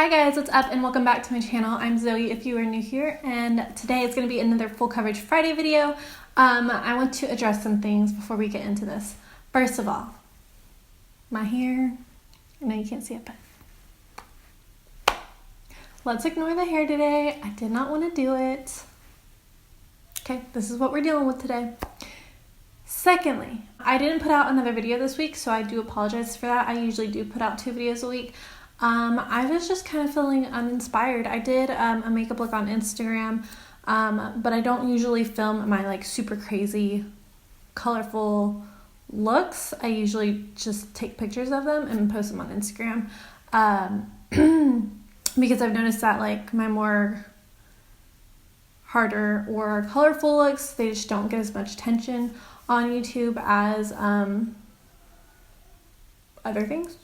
Hi guys, what's up and welcome back to my channel. I'm Zoe if you are new here, and today is going to be another full coverage Friday video. I want to address some things before we get into this. First of all, my hair, I know you can't see it, but let's ignore the hair today. I did not want to do it. Okay, this is what we're dealing with today. Secondly, I didn't put out another video this week, so I do apologize for that. I usually do put out 2 videos a week. I was just kind of feeling uninspired. I did a makeup look on Instagram, but I don't usually film my super crazy, colorful looks. I usually just take pictures of them and post them on Instagram, because I've noticed that my more harder or colorful looks, they just don't get as much attention on YouTube as other things.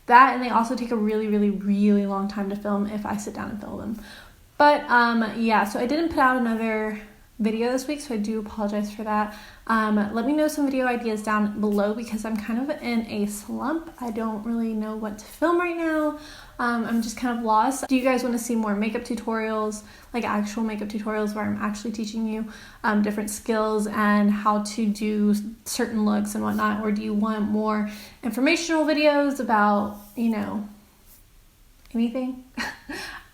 That, and they also take a really long time to film if I sit down and film them. But yeah, so I didn't put out another video this week, so I do apologize for that. Let me know some video ideas down below because I'm kind of in a slump. I don't really know what to film right now. I'm just kind of lost. Do you guys want to see more makeup tutorials, actual makeup tutorials where I'm actually teaching you different skills and how to do certain looks and whatnot? Or do you want more informational videos about, anything?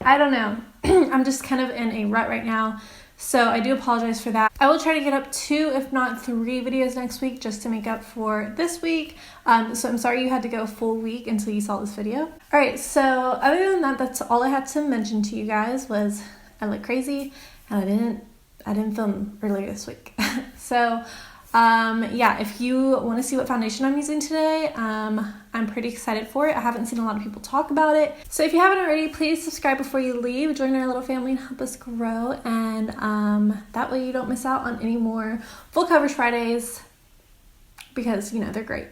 I don't know. I'm just kind of in a rut right now. So I do apologize for that. I will try to get up 2, if not 3 videos next week just to make up for this week. So I'm sorry you had to go a full week until you saw this video. All right, so other than that, that's all I had to mention to you guys was I look crazy and I didn't film earlier this week. So yeah, if you want to see what foundation I'm using today, I'm pretty excited for it. I haven't seen a lot of people talk about it. So if you haven't already, please subscribe before you leave. Join our little family and help us grow. And that way you don't miss out on any more full coverage Fridays because, they're great.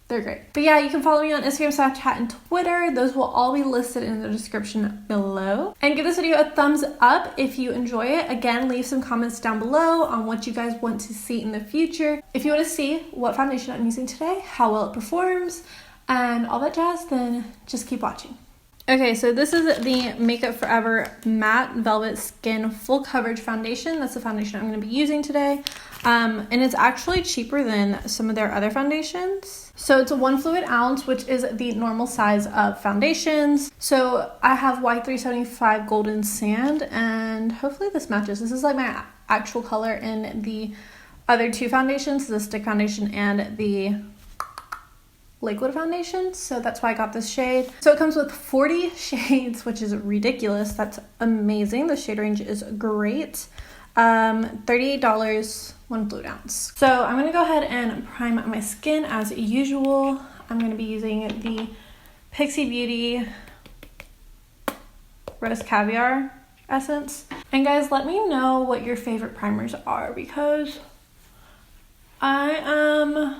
They're great. But yeah, you can follow me on Instagram, Snapchat, and Twitter. Those will all be listed in the description below. And give this video a thumbs up if you enjoy it. Again, leave some comments down below on what you guys want to see in the future. If you want to see what foundation I'm using today, how well it performs, and all that jazz, then just keep watching. Okay, so this is the Makeup Forever Matte Velvet Skin Full Coverage Foundation. That's the foundation I'm going to be using today. And it's actually cheaper than some of their other foundations. So it's a 1 fluid ounce, which is the normal size of foundations. So I have Y375 Golden Sand, and hopefully this matches. This is my actual color in the other 2 foundations, the stick foundation and the liquid foundation, so that's why I got this shade. So it comes with 40 shades, which is ridiculous. That's amazing. The shade range is great. $38, 1 fluid ounce. So I'm gonna go ahead and prime my skin as usual. I'm gonna be using the PIXI Beauty Rose Caviar Essence. And guys, let me know what your favorite primers are because I am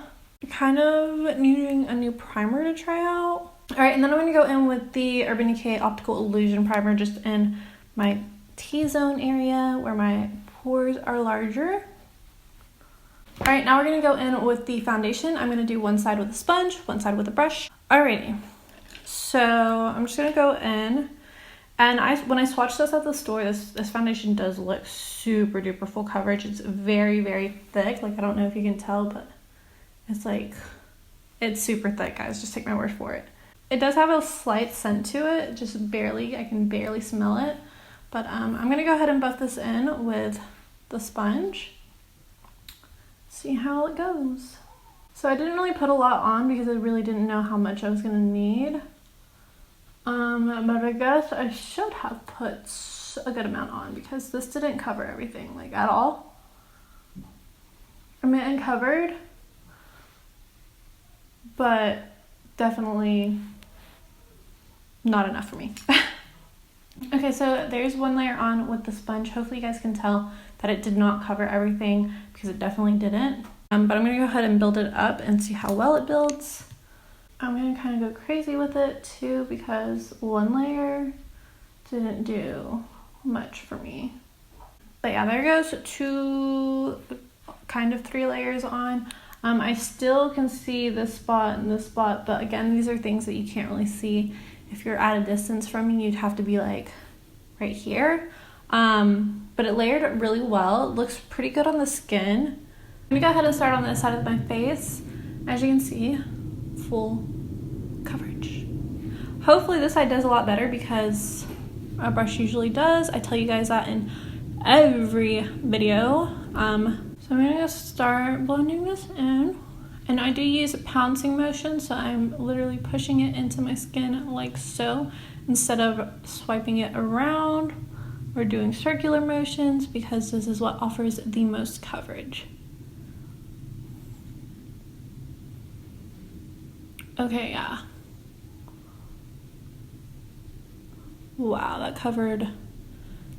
kind of needing a new primer to try out. All right, and then I'm going to go in with the Urban Decay Optical Illusion Primer just in my T-zone area where my pores are larger. All right, now we're going to go in with the foundation. I'm going to do one side with a sponge, one side with a brush. Alrighty, so I'm just going to go in. And when I swatched this at the store, this foundation does look super duper full coverage. It's very thick. I don't know if you can tell, but it's super thick, guys. Just take my word for it. It does have a slight scent to it, just barely. I can barely smell it. But I'm going to go ahead and buff this in with the sponge. See how it goes. So I didn't really put a lot on because I really didn't know how much I was going to need. But I guess I should have put a good amount on because this didn't cover everything, at all. I mean, it covered, but definitely not enough for me. Okay, so there's one layer on with the sponge. Hopefully you guys can tell that it did not cover everything because it definitely didn't. But I'm going to go ahead and build it up and see how well it builds. I'm going to kind of go crazy with it too because one layer didn't do much for me. But yeah, there goes 2, kind of 3 layers on. I still can see this spot and this spot, but again, these are things that you can't really see if you're at a distance from me, you'd have to be like right here. But it layered really well. It looks pretty good on the skin. I'm gonna go ahead and start on this side of my face. As you can see, full coverage. Hopefully this side does a lot better because a brush usually does. I tell you guys that in every video. So I'm gonna start blending this in. And I do use a pouncing motion, so I'm literally pushing it into my skin like so, instead of swiping it around or doing circular motions, because this is what offers the most coverage. Okay, yeah. Wow, that covered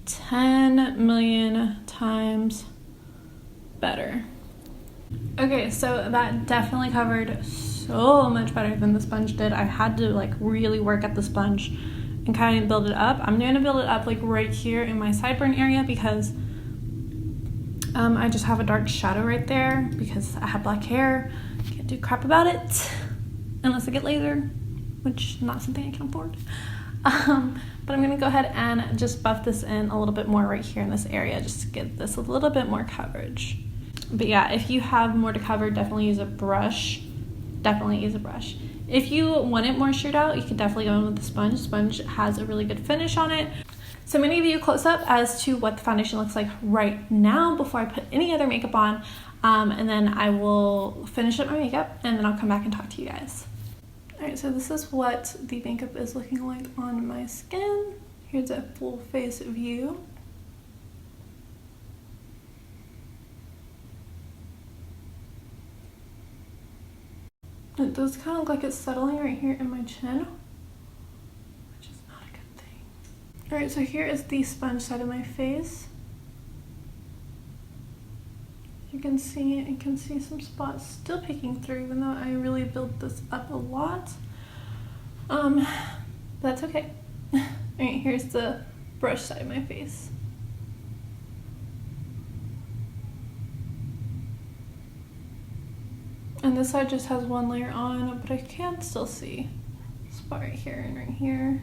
10 million times better. Okay, so that definitely covered so much better than the sponge did. I had to like really work at the sponge and kind of build it up. I'm gonna build it up like right here in my sideburn area because I just have a dark shadow right there because I have black hair. Can't do crap about it unless I get laser, which is not something I can afford. But I'm gonna go ahead and just buff this in a little bit more right here in this area just to get this a little bit more coverage. But yeah, if you have more to cover, definitely use a brush. Definitely use a brush. If you want it more sheared out, you can definitely go in with the sponge. Sponge has a really good finish on it. So I'm gonna give you a close up as to what the foundation looks like right now before I put any other makeup on. And then I will finish up my makeup and then I'll come back and talk to you guys. Alright, so this is what the makeup is looking like on my skin. Here's a full face view. It does kind of look like it's settling right here in my chin, which is not a good thing. Alright, so here is the sponge side of my face. You can see some spots still peeking through, even though I really built this up a lot. That's okay. Alright, here's the brush side of my face. And this side just has one layer on, but I can still see a spot right here and right here.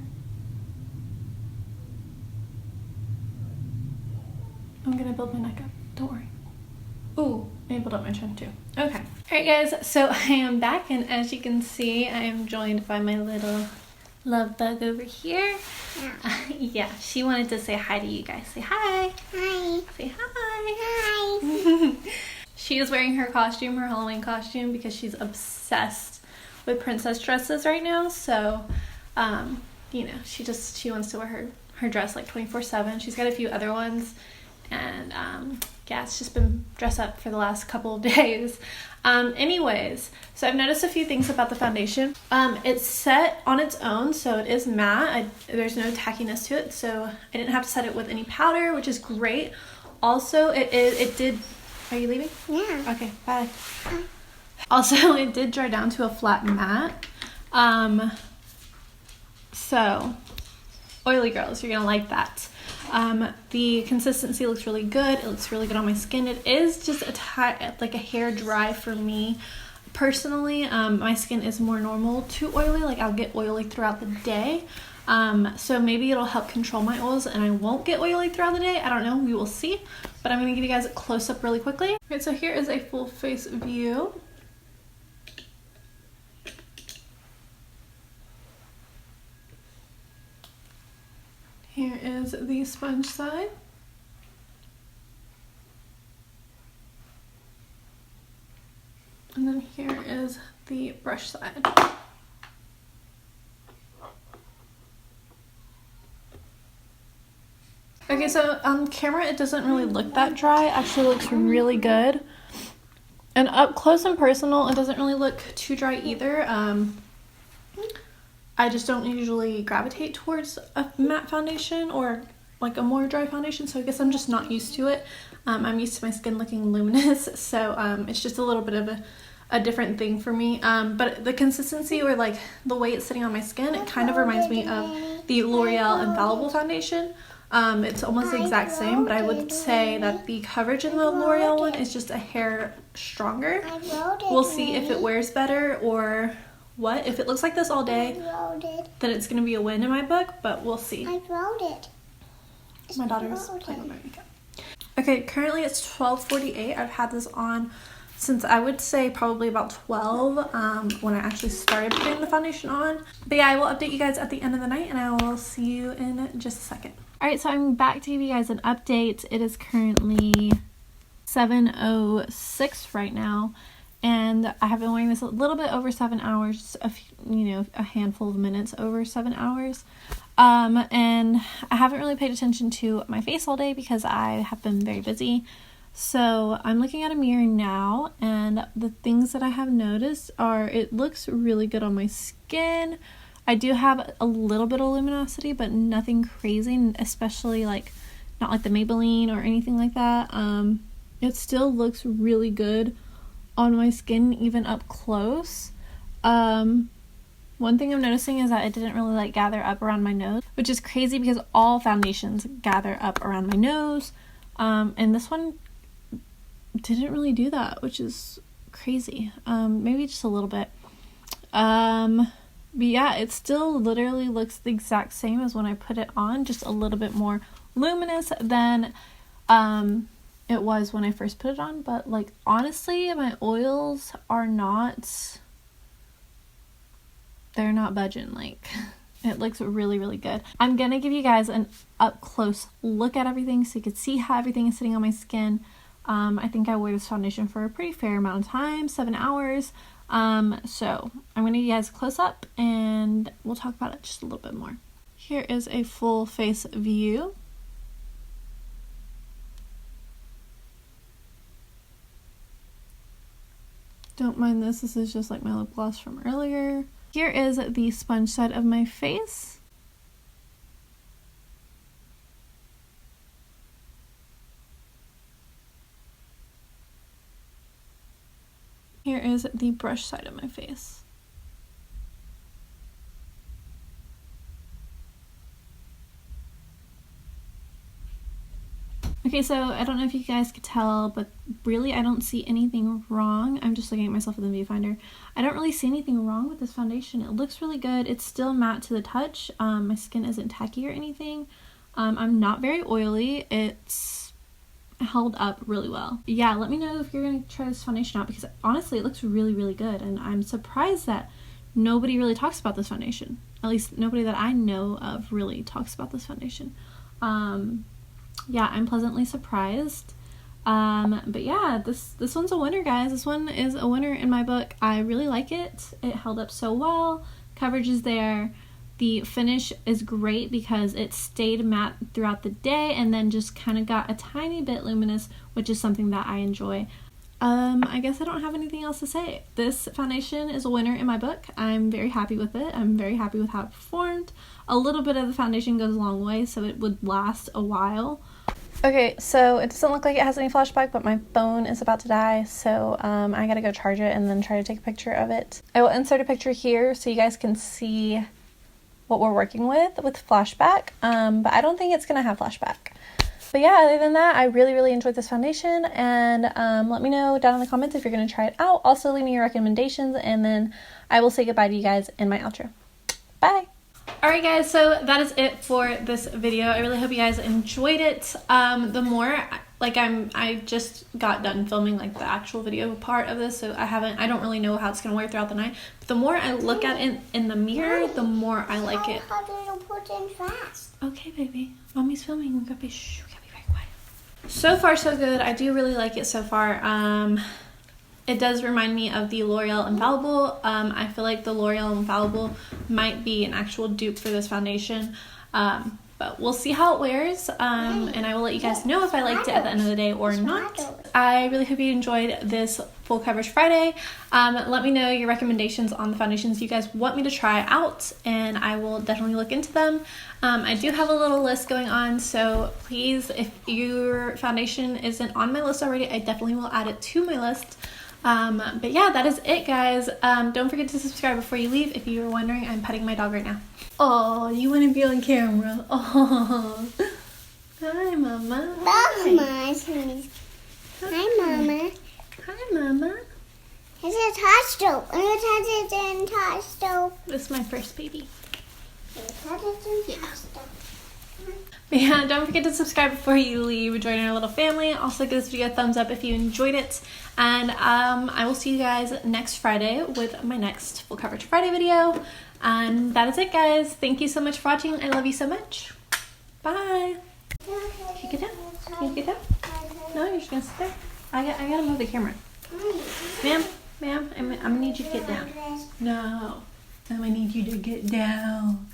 I'm gonna build my neck up, don't worry. Ooh, I build up my chin too. Okay. Alright guys, so I am back, and as you can see, I am joined by my little love bug over here. Yeah, she wanted to say hi to you guys. Say hi. Hi. Say hi. Hi. She is wearing her costume, her Halloween costume, because she's obsessed with princess dresses right now. So, you know, she wants to wear her dress like 24/7. She's got a few other ones, and yeah, it's just been dressed up for the last couple of days. Anyways, so I've noticed a few things about the foundation. It's set on its own, so it is matte. There's no tackiness to it, so I didn't have to set it with any powder, which is great. Also, it did. Are you leaving? Yeah. Okay, bye. Also, it did dry down to a flat matte. So, oily girls, you're gonna like that. The consistency looks really good. It looks really good on my skin. It is just like a hair dry for me. Personally, my skin is more normal to oily. Like, I'll get oily throughout the day. So maybe it'll help control my oils and I won't get oily throughout the day. I don't know, we will see. But I'm gonna give you guys a close up really quickly. Okay, so here is a full face view. Here is the sponge side. And then here is the brush side. Okay, so on camera it doesn't really look that dry. It actually looks really good. And up close and personal, it doesn't really look too dry either. I just don't usually gravitate towards a matte foundation or like a more dry foundation, so I guess I'm just not used to it. I'm used to my skin looking luminous, so it's just a little bit of a different thing for me. But the consistency, or like the way it's sitting on my skin, it kind of reminds me of the L'Oreal Infallible foundation. It's almost the exact same, but I would say that the coverage in the L'Oreal one is just a hair stronger. We'll see if it wears better or what? If it looks like this all day, then it's going to be a win in my book, but we'll see. I wrote it. My daughter's playing with my makeup. Okay, currently it's 12:48. I've had this on since I would say probably about 12 when I actually started putting the foundation on. But yeah, I will update you guys at the end of the night, and I will see you in just a second. Alright, so I'm back to give you guys an update. It is currently 7:06 right now, and I have been wearing this a little bit over 7 hours, a handful of minutes over 7 hours. And I haven't really paid attention to my face all day because I have been very busy. So I'm looking at a mirror now, and the things that I have noticed are it looks really good on my skin. I do have a little bit of luminosity, but nothing crazy, especially like not like the Maybelline or anything like that. It still looks really good on my skin, even up close. One thing I'm noticing is that it didn't really like gather up around my nose, which is crazy because all foundations gather up around my nose. And this one didn't really do that, which is crazy. Maybe just a little bit. But yeah, it still literally looks the exact same as when I put it on, just a little bit more luminous than it was when I first put it on. But like honestly, my oils are not, they're not budging. Like it looks really, really good. I'm gonna give you guys an up close look at everything so you can see how everything is sitting on my skin. I think I wore this foundation for a pretty fair amount of time, 7 hours. So I'm gonna give you guys a close up and we'll talk about it just a little bit more. Here is a full face view. Don't mind this, this is just like my lip gloss from earlier. Here is the sponge side of my face. Here is the brush side of my face. Okay, so I don't know if you guys could tell, but really I don't see anything wrong. I'm just looking at myself in the viewfinder. I don't really see anything wrong with this foundation. It looks really good. It's still matte to the touch. My skin isn't tacky or anything. I'm not very oily. It's held up really well. Yeah, let me know if you're gonna try this foundation out because honestly it looks really, really good, and I'm surprised that nobody really talks about this foundation. At least nobody that I know of really talks about this foundation. Yeah, I'm pleasantly surprised. But yeah, this one's a winner, guys. This one is a winner in my book. I really like it. It held up so well. Coverage is there. The finish is great because it stayed matte throughout the day and then just kind of got a tiny bit luminous, which is something that I enjoy. I guess I don't have anything else to say. This foundation is a winner in my book. I'm very happy with it. I'm very happy with how it performed. A little bit of the foundation goes a long way, so it would last a while. Okay, so it doesn't look like it has any flashback, but my phone is about to die, so I gotta go charge it and then try to take a picture of it. I will insert a picture here so you guys can see what we're working with flashback, but I don't think it's gonna have flashback. But yeah, other than that, I really, really enjoyed this foundation, and let me know down in the comments if you're gonna try it out. Also, leave me your recommendations, and then I will say goodbye to you guys in my outro. Bye! Alright guys, so that is it for this video. I really hope you guys enjoyed it. The more, I just got done filming like the actual video part of this, so I don't really know how it's going to wear throughout the night. But the more I look at it in the mirror, the more I like it. Okay baby, mommy's filming. We gotta be very quiet. So far so good. I do really like it so far. It does remind me of the L'Oreal Infallible. I feel like the L'Oreal Infallible might be an actual dupe for this foundation. But we'll see how it wears. And I will let you guys know if I liked it at the end of the day or not. I really hope you enjoyed this full coverage Friday. Let me know your recommendations on the foundations you guys want me to try out, and I will definitely look into them. I do have a little list going on, so please, if your foundation isn't on my list already, I definitely will add it to my list. But yeah, that is it, guys. Don't forget to subscribe before you leave. If you were wondering, I'm petting my dog right now. Oh, you want to be on camera? Oh, hi, Mama. Hi, Mama. Hi, Mama. Hi, Mama. It's a touch stove. I'm going to touch it in touch stove. This is my first baby. Touch it in touch stove. But yeah, don't forget to subscribe before you leave. Join our little family. Also give this video a thumbs up if you enjoyed it. And I will see you guys next Friday with my next full coverage Friday video. And that is it, guys. Thank you so much for watching. I love you so much. Bye. Can you get down? Can you get down? No, you're just gonna sit there. I gotta move the camera. Ma'am, I'm gonna need you to get down. No, I'm gonna need you to get down.